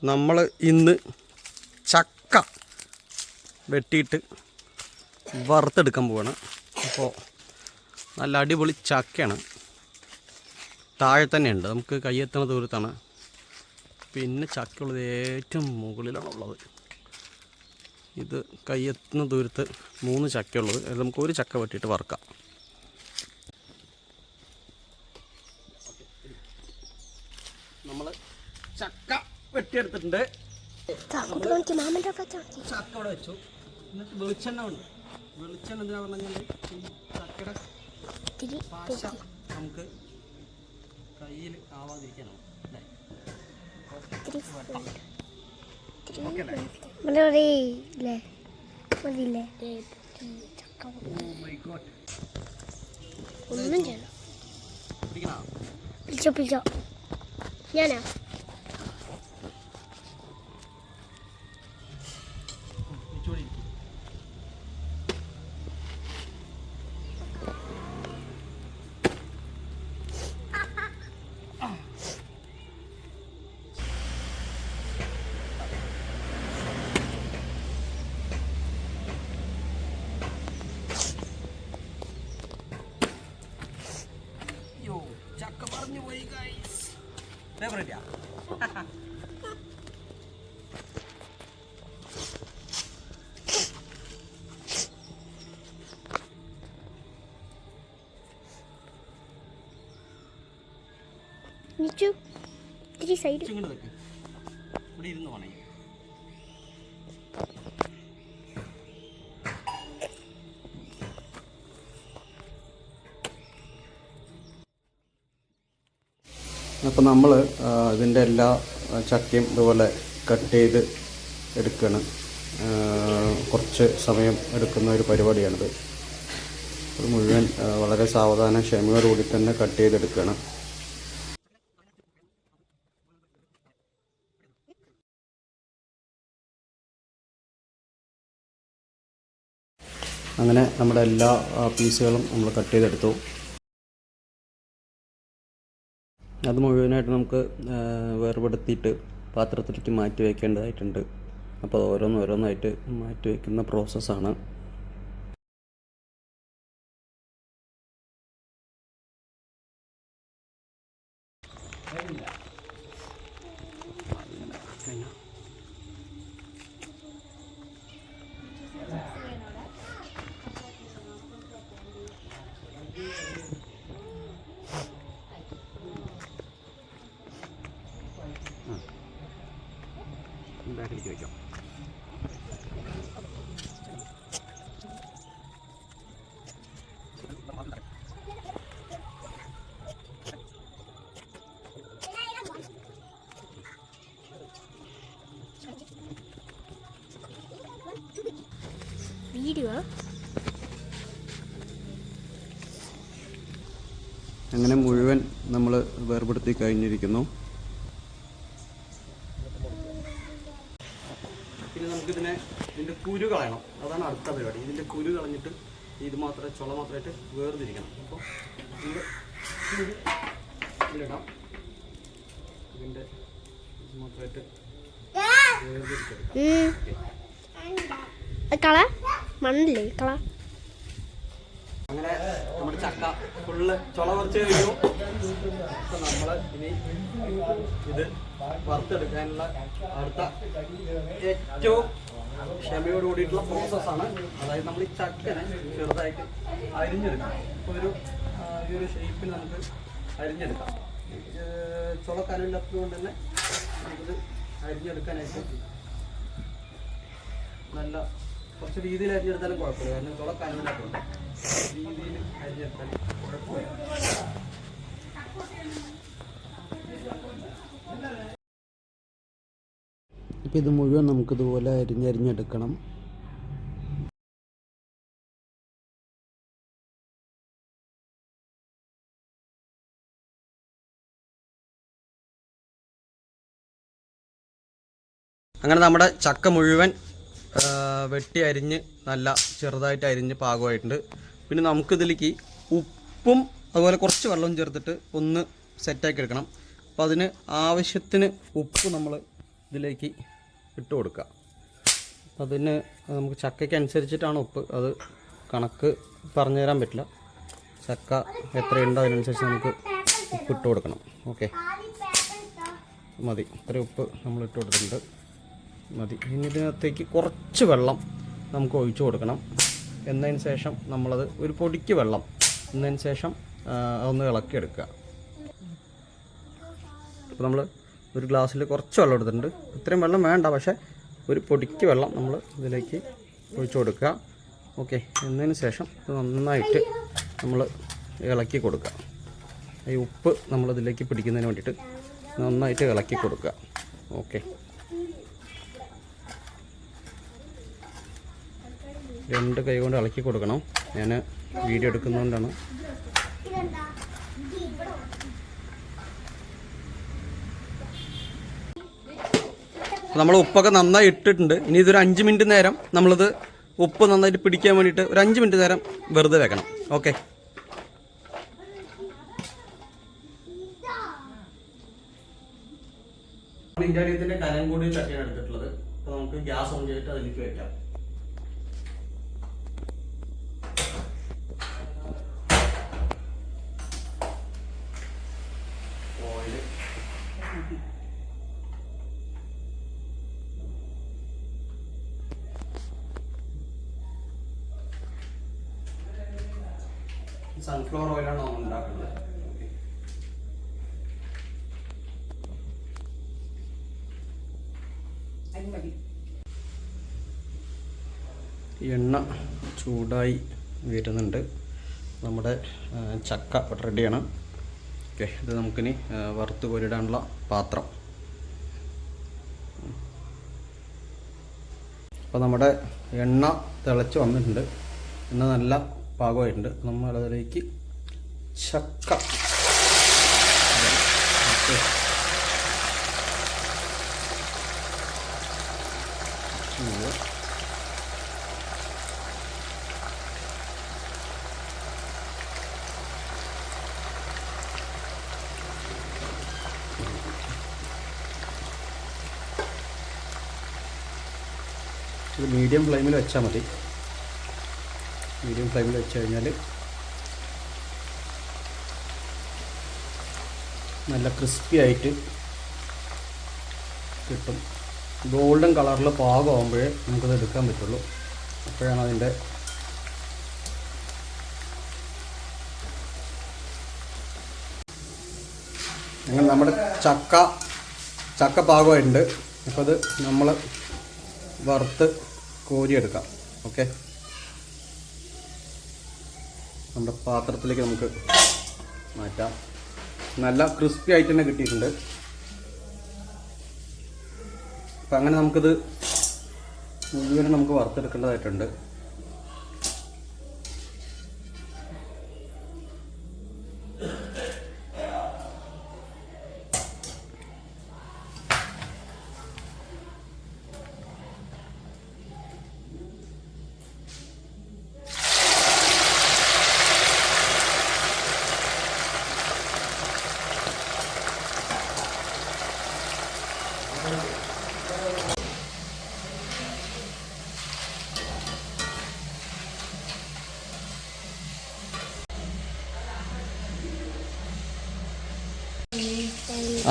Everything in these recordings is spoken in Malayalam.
നമ്മൾ ഇന്ന് ചക്ക വെട്ടിയിട്ട് വറുത്തെടുക്കാൻ പോവാണ്. അപ്പോൾ നല്ല അടിപൊളി ചക്കയാണ്. താഴെ തന്നെയുണ്ട്, നമുക്ക് കയ്യെത്തണ ദൂരത്താണ്. പിന്നെ ചക്കയുള്ളത് ഏറ്റവും മുകളിലാണുള്ളത്. ഇത് കയ്യെത്തുന്ന ദൂരത്ത് 3 ചക്കയുള്ളത്. അത് നമുക്ക് ഒരു ചക്ക വെട്ടിയിട്ട് വറുക്കാം. നമ്മൾ ചക്ക വെട്ടിയെടുത്തിട്ടുണ്ട്. ചക്ക അവിടെ വെച്ചു. എന്നിട്ട് വെളിച്ചെണ്ണ ഉണ്ട്. വെളിച്ചെണ്ണ എന്തിനാ പറഞ്ഞാൽ ചക്കയുടെ പാശ നമുക്ക് കയ്യിൽ ആവാതിരിക്കാനാണ്. ഞാനാ ചക്ക പറഞ്ഞു പോയി ഗൈസ്. ഫേവറേറ്റാ. ഇങ്ങോട്ട് വെക്ക്. ഇവിടെ ഇരുന്ന് പോണേ. അപ്പോൾ നമ്മൾ ഇതിൻ്റെ എല്ലാ ചക്കയും ഇതുപോലെ കട്ട് ചെയ്ത് എടുക്കുകയാണ്. കുറച്ച് സമയം എടുക്കുന്ന ഒരു പരിപാടിയാണിത്. അത് മുഴുവൻ വളരെ സാവധാനം ക്ഷമയോടുകൂടി തന്നെ കട്ട് ചെയ്തെടുക്കുകയാണ്. അങ്ങനെ നമ്മുടെ എല്ലാ പീസുകളും നമ്മൾ കട്ട് ചെയ്തെടുത്തു. അത് മുഴുവനായിട്ട് നമുക്ക് വേർപെടുത്തിയിട്ട് പാത്രത്തിലേക്ക് മാറ്റി വയ്ക്കേണ്ടതായിട്ടുണ്ട്. അപ്പോൾ ഓരോന്നായിട്ട് മാറ്റി വയ്ക്കുന്ന പ്രോസസ്സാണ്. ബാക്കിലേക്ക് വയ്ക്കാം. വീഡിയോ അങ്ങനെ മുഴുവൻ നമ്മൾ വേർപെടുത്തി കഴിഞ്ഞിരിക്കുന്നു. പിന്നെ നമുക്കിതിനെ ഇതിൻ്റെ കുരു കളയണം. അതാണ് അടുത്ത പരിപാടി. ഇതിൻ്റെ കുരു കളഞ്ഞിട്ട് ഇത് മാത്രമേ ചുള മാത്രമായിട്ട് വേർതിരിക്കണം. അപ്പോൾ ഇതിൻ്റെ കുരു ഇതിലിടാം. ഇതിൻ്റെ ഇത് മാത്രമായിട്ട് കള മണ്ണില്ലേ കള. അങ്ങനെ നമ്മുടെ ചക്ക ഫുള്ള് ചുള പറിച്ച് കഴിഞ്ഞു. അപ്പം നമ്മൾ ഇനി ഇത് വറുത്തെടുക്കാനുള്ള അടുത്ത ഏറ്റവും ക്ഷമയോട് കൂടിയിട്ടുള്ള പ്രോസസ്സാണ്. അതായത് നമ്മൾ ഈ ചക്കനെ ചെറുതായിട്ട് അരിഞ്ഞെടുക്കണം. ഇപ്പോൾ ഈ ഒരു ഷേപ്പിൽ നമുക്ക് അരിഞ്ഞെടുക്കാം. ചുളക്കനല്ലാത്തത് കൊണ്ട് തന്നെ നമുക്കിത് അരിഞ്ഞെടുക്കാനായിട്ട് നല്ല കുറച്ച് രീതിയിൽ അരിഞ്ഞെടുത്താലും കുഴപ്പമില്ല. കാരണം ചുളക്കനല്ലാത്തതുകൊണ്ട് രീതിയിൽ അരിഞ്ഞെടുത്താൽ കുഴപ്പമില്ല. ഇപ്പം ഇത് മുഴുവൻ നമുക്കിതുപോലെ അരിഞ്ഞെടുക്കണം. അങ്ങനെ നമ്മുടെ ചക്ക മുഴുവൻ വെട്ടി അരിഞ്ഞ് നല്ല ചെറുതായിട്ട് അരിഞ്ഞ് പാകമായിട്ടുണ്ട്. പിന്നെ നമുക്കിതിലേക്ക് ഉപ്പും അതുപോലെ കുറച്ച് വെള്ളവും ചേർത്തിട്ട് ഒന്ന് സെറ്റാക്കി എടുക്കണം. അപ്പോൾ അതിന് ആവശ്യത്തിന് ഉപ്പ് നമ്മൾ ഇതിലേക്ക് ഇട്ട് കൊടുക്കുക. അതിന് നമുക്ക് ചക്കയ്ക്ക് അനുസരിച്ചിട്ടാണ് ഉപ്പ്, അത് കണക്ക് പറഞ്ഞു തരാൻ പറ്റില്ല. ചക്ക എത്രയുണ്ടോ അതിനനുസരിച്ച് നമുക്ക് ഉപ്പിട്ട് കൊടുക്കണം. ഓക്കെ, മതി. ഇത്ര ഉപ്പ് നമ്മൾ ഇട്ട് കൊടുത്തിട്ടുണ്ട്, മതി. ഇനി ഇതിനകത്തേക്ക് കുറച്ച് വെള്ളം നമുക്ക് ഒഴിച്ചു കൊടുക്കണം. എന്നതിന് ശേഷം നമ്മളത് ഒരു പൊടിക്ക് വെള്ളം എന്നതിന് ശേഷം അതൊന്ന് ഇളക്കിയെടുക്കുക. അപ്പോൾ നമ്മൾ ഒരു ഗ്ലാസ്സിൽ കുറച്ച് വെള്ളം എടുത്തിട്ടുണ്ട്. ഇത്രയും വെള്ളം വേണ്ട, പക്ഷേ ഒരു പൊടിക്ക് വെള്ളം നമ്മൾ ഇതിലേക്ക് ഒഴിച്ചു കൊടുക്കുക. ഓക്കെ, എന്നതിന് ശേഷം ഇത് നന്നായിട്ട് നമ്മൾ ഇളക്കി കൊടുക്കുക. ഈ ഉപ്പ് നമ്മളിതിലേക്ക് പിടിക്കുന്നതിന് വേണ്ടിയിട്ട് നന്നായിട്ട് ഇളക്കി കൊടുക്കുക. ഓക്കെ, 2 കൈ കൊണ്ട് ഇളക്കി കൊടുക്കണം. ഞാൻ വീഡിയോ എടുക്കുന്നതുകൊണ്ടാണ്. നമ്മൾ ഉപ്പൊക്കെ നന്നായി ഇട്ടിട്ടുണ്ട്. ഇനി ഇതൊരു 5 മിനിറ്റ് നേരം നമ്മളിത് ഉപ്പ് നന്നായിട്ട് പിടിക്കാൻ വേണ്ടിയിട്ട് ഒരു 5 മിനിറ്റ് നേരം വെറുതെ വെക്കണം. ഓക്കെ, ഇന്ത്യയുടെ കനം കൂടി ചട്ടിയാണ് എടുത്തിട്ടുള്ളത്. അപ്പോൾ നമുക്ക് ഗ്യാസ് ഓൺ ചെയ്തിട്ട് അതിലേക്ക് വെക്കാം. സൺഫ്ലവർ ഓയിലാണ് നമ്മൾ ഉണ്ടാക്കുന്നത്. എണ്ണ ചൂടായി വരുന്നുണ്ട്. നമ്മുടെ ചക്ക റെഡിയാണ്. ഓക്കെ, ഇത് നമുക്കിനി വറുത്ത് കോരിടാനുള്ള പാത്രം. അപ്പോൾ നമ്മുടെ എണ്ണ തിളച്ച് വന്നിട്ടുണ്ട്. എണ്ണ നല്ല പാകമായിട്ടുണ്ട്. നമ്മളതിലേക്ക് ചക്ക ഇത് മീഡിയം ഫ്ലെയിമിൽ വെച്ചാൽ മതി. മീഡിയം ഫ്ലെയിമിൽ വെച്ച് കഴിഞ്ഞാൽ നല്ല ക്രിസ്പി ആയിട്ട് കിട്ടും. ഗോൾഡൻ കളറിൽ പാകമാകുമ്പോഴേ നമുക്കത് എടുക്കാൻ പറ്റുള്ളൂ. അപ്പോഴാണ് അതിൻ്റെ അങ്ങനെ നമ്മുടെ ചക്ക പാകമായിട്ടുണ്ട്. അപ്പോൾ അത് നമ്മൾ വറുത്ത് കോരിയെടുക്കാം. ഓക്കെ, നമ്മുടെ പാത്രത്തിലേക്ക് നമുക്ക് മാറ്റാം. നല്ല ക്രിസ്പി ആയിട്ട് തന്നെ കിട്ടിയിട്ടുണ്ട്. അപ്പം അങ്ങനെ നമുക്കിത് മുഴുവനും നമുക്ക് വറുത്തെടുക്കേണ്ടതായിട്ടുണ്ട്.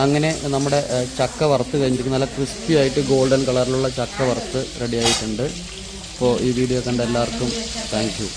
അങ്ങനെ നമ്മുടെ ചക്ക വറുത്ത് കഴിഞ്ഞിരിക്കുന്ന നല്ല ക്രിസ്പി ആയിട്ട് ഗോൾഡൻ കളറിലുള്ള ചക്ക വറുത്ത് റെഡി ആയിട്ടുണ്ട്. അപ്പോൾ ഈ വീഡിയോ കണ്ട എല്ലാവർക്കും താങ്ക് യു.